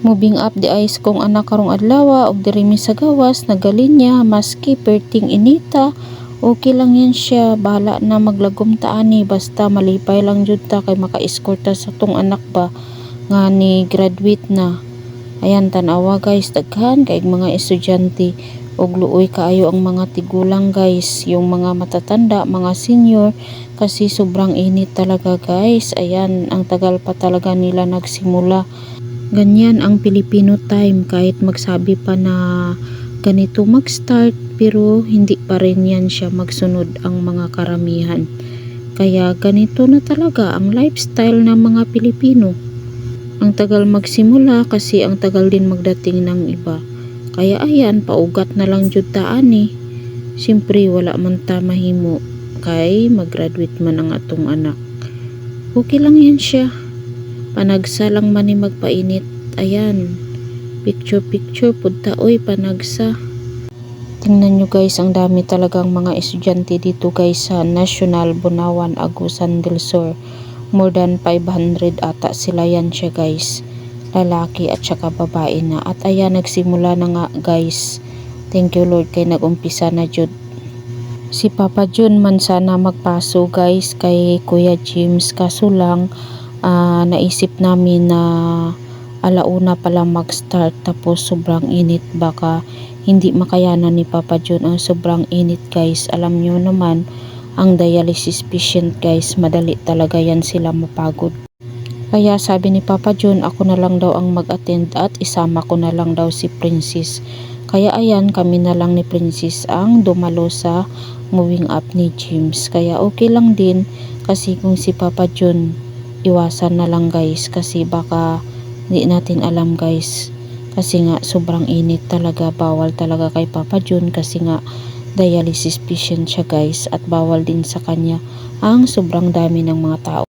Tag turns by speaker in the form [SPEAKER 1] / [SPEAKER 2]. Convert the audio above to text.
[SPEAKER 1] Moving up the ice kung anak karong adlaw og diri mi sa gawas nagalin niya maski perting inita okay lang yan siya, bahala na maglagom ta ani basta malipay lang jud ta kay maka-escort ta sa tong anak ba nga ni graduate na. Ayan tan-awa guys, daghan kay mga estudyante og luoy kaayo ang mga tigulang guys, yung mga matatanda, mga senior kasi sobrang init talaga guys. Ayan, ang tagal pa talaga nila nagsimula. Ganyan ang Filipino time, kahit magsabi pa na ganito mag-start pero hindi pa rin yan siya magsunod ang mga karamihan. Kaya ganito na talaga ang lifestyle ng mga Pilipino. Ang tagal magsimula kasi ang tagal din magdating ng iba. Kaya ayan, paugat na lang jud taan eh. Siyempre wala man ta mahimo kay mag-graduate man ang atong anak. Okay lang yan siya. Panagsa lang man ni magpainit. Ayan, picture punta oy panagsa. Tingnan nyo guys, ang dami talagang mga estudyante dito guys sa National Bunawan Agusan del Sur. More than 500 ata sila yan siya guys, lalaki at saka babae na. At ayan, nagsimula na nga guys. Thank you Lord kay nagumpisa na jud. Si Papa John man sana magpaso guys kay Kuya James, kaso lang naisip namin na alauna pala mag-start tapos sobrang init, baka hindi makayanan ni Papa John ang sobrang init guys. Alam nyo naman ang dialysis patient guys, madali talaga yan sila mapagod. Kaya sabi ni Papa John, ako na lang daw ang mag-attend at isama ko na lang daw si Princess. Kaya ayan, kami na lang ni Princess ang dumalo sa moving up ni James. Kaya okay lang din kasi kung si Papa John, iwasan na lang guys kasi baka hindi natin alam guys. Kasi nga sobrang init talaga, bawal talaga kay Papa John kasi nga dialysis patient siya guys at bawal din sa kanya ang sobrang dami ng mga tao.